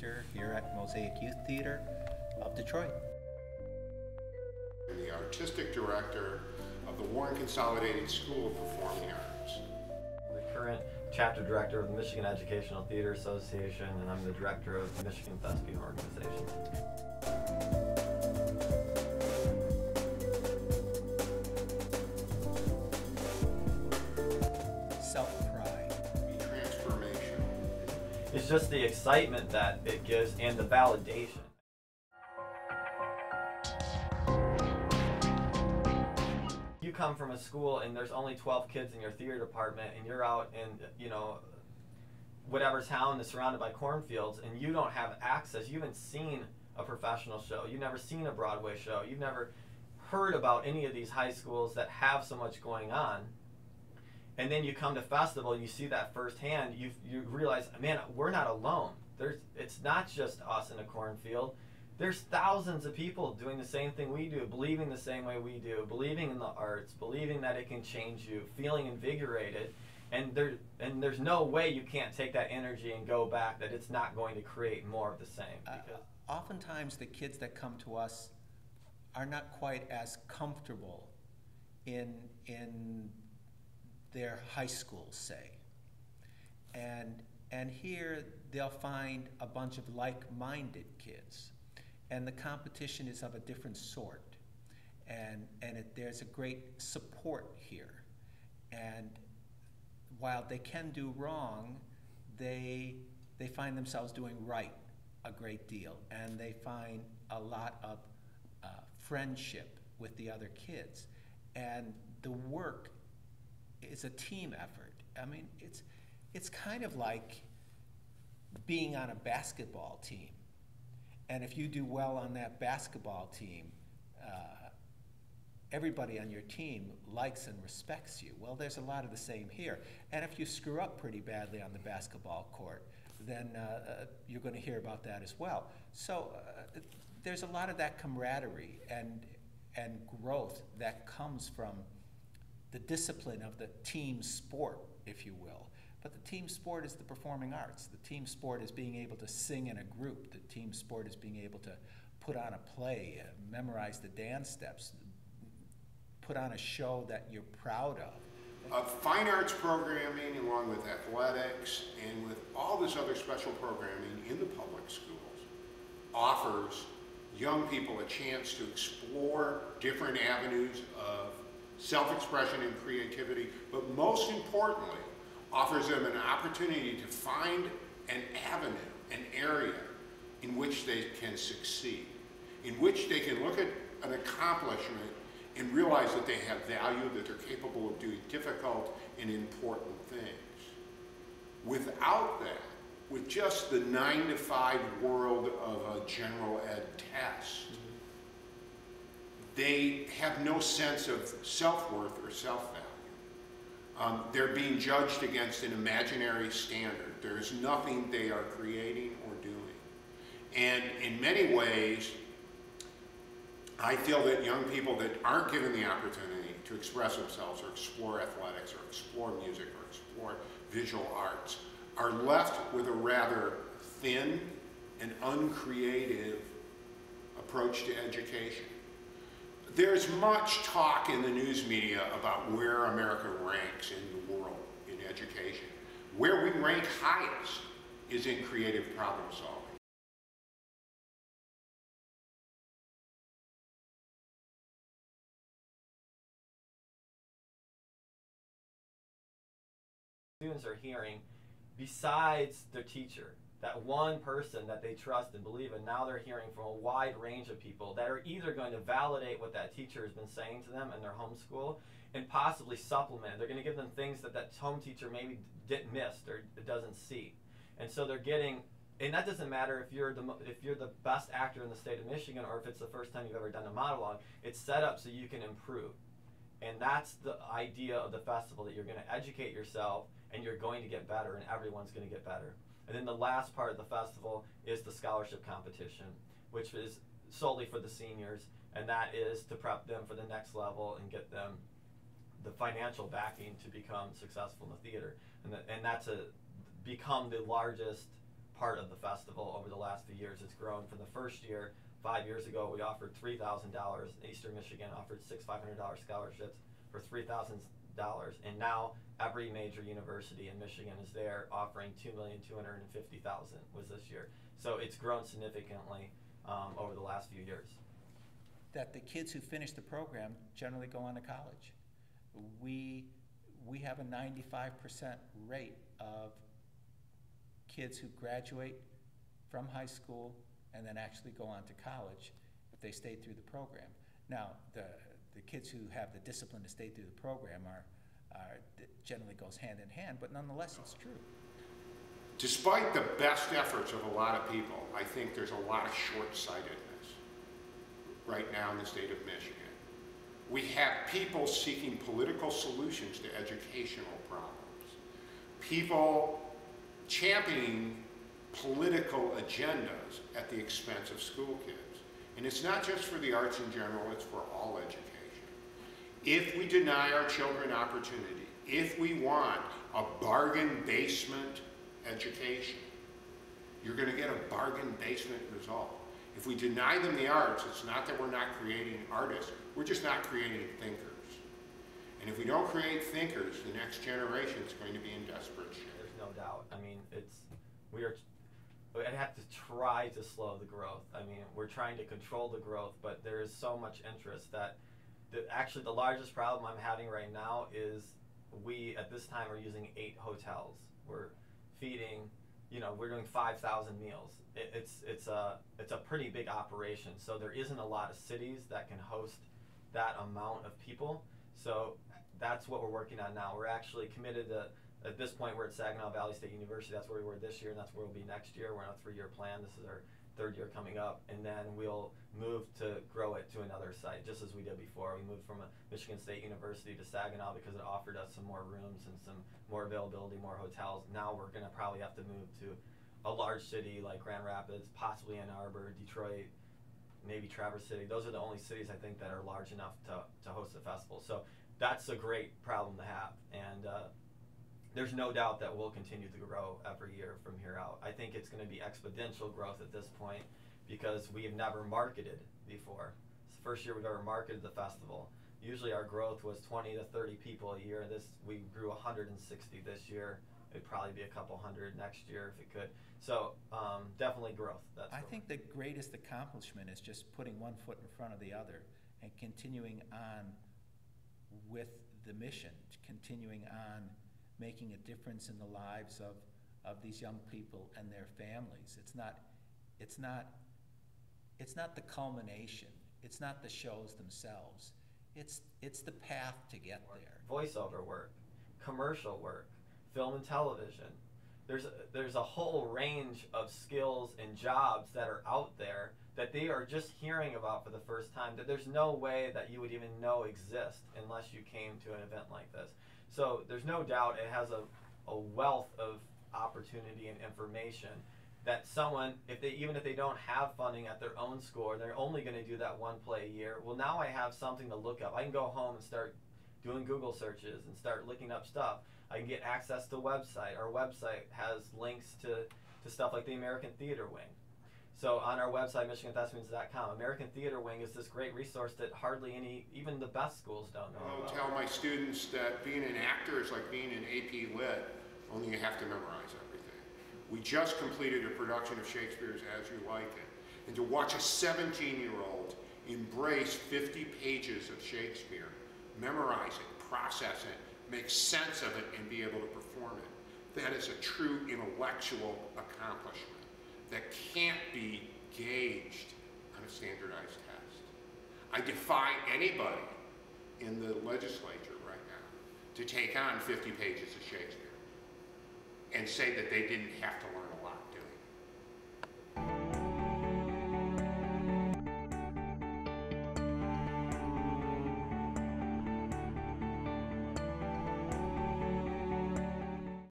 director here at Mosaic Youth Theater of Detroit. I'm the artistic director of the Warren Consolidated School of Performing Arts. I'm the current chapter director of the Michigan Educational Theater Association, and I'm the director of the Michigan Thespian Organization. Self-pride. Transformation. It's just the excitement that it gives and the validation. You come from a school and there's only 12 kids in your theater department, and you're out in, whatever town that's surrounded by cornfields, and you don't have access. You haven't seen a professional show. You've never seen a Broadway show. You've never heard about any of these high schools that have so much going on. And then you come to festival and you see that firsthand. You realize, man, we're not alone. It's not just us in a cornfield. There's thousands of people doing the same thing we do, believing the same way we do, believing in the arts, believing that it can change you, feeling invigorated. And there's no way you can't take that energy and go back, that it's not going to create more of the same. Oftentimes the kids that come to us are not quite as comfortable in their high schools, say. And here they'll find a bunch of like-minded kids. And the competition is of a different sort. And there's a great support here. And while they can do wrong, they find themselves doing right a great deal. And they find a lot of friendship with the other kids. And the work is a team effort. I mean, it's kind of like being on a basketball team. And if you do well on that basketball team, everybody on your team likes and respects you. Well, there's a lot of the same here. And if you screw up pretty badly on the basketball court, then you're going to hear about that as well. So there's a lot of that camaraderie and growth that comes from the discipline of the team sport, if you will. But the team sport is the performing arts. The team sport is being able to sing in a group. The team sport is being able to put on a play, memorize the dance steps, put on a show that you're proud of. Fine arts programming, along with athletics and with all this other special programming in the public schools, offers young people a chance to explore different avenues of self-expression and creativity, but most importantly, offers them an opportunity to find an avenue, an area in which they can succeed, in which they can look at an accomplishment and realize that they have value, that they're capable of doing difficult and important things. Without that, with just the 9-to-5 world of a general ed test, they have no sense of self-worth or self-value. They're being judged against an imaginary standard. There's nothing they are creating or doing. And in many ways, I feel that young people that aren't given the opportunity to express themselves or explore athletics or explore music or explore visual arts are left with a rather thin and uncreative approach to education. There's much talk in the news media about where America ranks in the world in education. Where we rank highest is in creative problem solving. Students are hearing, besides their teacher, that one person that they trust and believe in, now they're hearing from a wide range of people that are either going to validate what that teacher has been saying to them in their home school and possibly supplement. They're going to give them things that that home teacher maybe didn't miss or doesn't see. And so they're getting, and that doesn't matter if you're the best actor in the state of Michigan or if it's the first time you've ever done a monologue. It's set up so you can improve. And that's the idea of the festival, that you're going to educate yourself and you're going to get better and everyone's going to get better. And then the last part of the festival is the scholarship competition, which is solely for the seniors, and that is to prep them for the next level and get them the financial backing to become successful in the theater. And that's become the largest part of the festival over the last few years. It's grown from the first year. 5 years ago, we offered $3,000. Eastern Michigan offered $600 scholarships for $3,000, and now every major university in Michigan is there offering $2,250,000 was this year. So it's grown significantly over the last few years. That the kids who finish the program generally go on to college. We have a 95% rate of kids who graduate from high school and then actually go on to college if they stay through the program. Now, the kids who have the discipline to stay through the program generally goes hand in hand, but nonetheless, it's true. Despite the best efforts of a lot of people, I think there's a lot of short-sightedness right now in the state of Michigan. We have people seeking political solutions to educational problems. People championing political agendas at the expense of school kids. And it's not just for the arts in general, it's for all education. If we deny our children opportunity, if we want a bargain basement education, you're going to get a bargain basement result. If we deny them the arts, it's not that we're not creating artists, we're just not creating thinkers. And if we don't create thinkers, the next generation is going to be in desperate shape. There's no doubt. I mean, I'd have to try to slow the growth. I mean, we're trying to control the growth, but there is so much interest that actually the largest problem I'm having right now is we, at this time, are using 8 hotels. We're feeding, we're doing 5,000 meals. It's a pretty big operation. So there isn't a lot of cities that can host that amount of people. So that's what we're working on now. We're actually committed to, at this point, we're at Saginaw Valley State University. That's where we were this year, and that's where we'll be next year. We're on a 3-year plan. This is our 3rd year coming up, and then we'll move to grow it to another site, just as we did before. We moved from Michigan State University to Saginaw because it offered us some more rooms and some more availability, more hotels. Now we're going to probably have to move to a large city like Grand Rapids, possibly Ann Arbor, Detroit, maybe Traverse City. Those are the only cities I think that are large enough to host a festival. So that's a great problem to have, and there's no doubt that we'll continue to grow every year from here out. I think it's going to be exponential growth at this point because we have never marketed before. It's the first year we've ever marketed the festival. Usually our growth was 20 to 30 people a year. We grew 160 this year. It'd probably be a couple hundred next year if it could. So definitely growth. I think the greatest accomplishment is just putting one foot in front of the other and continuing on with the mission, continuing on making a difference in the lives of these young people and their families. It's not the culmination. It's not the shows themselves. It's the path to get there. Voiceover work, commercial work, film and television. There's a whole range of skills and jobs that are out there that they are just hearing about for the first time, that there's no way that you would even know exist unless you came to an event like this. So there's no doubt it has a wealth of opportunity and information that someone, even if they don't have funding at their own school, or they're only going to do that one play a year, well, now I have something to look up. I can go home and start doing Google searches and start looking up stuff. I can get access to website. Our website has links to stuff like the American Theater Wing. So on our website, MichiganThespians.com, American Theater Wing is this great resource that hardly even the best schools don't know about. I tell my students that being an actor is like being an AP Lit, only you have to memorize everything. We just completed a production of Shakespeare's As You Like It, and to watch a 17-year-old embrace 50 pages of Shakespeare, memorize it, process it, make sense of it, and be able to perform it, that is a true intellectual accomplishment that can't be gauged on a standardized test. I defy anybody in the legislature right now to take on 50 pages of Shakespeare and say that they didn't have to learn a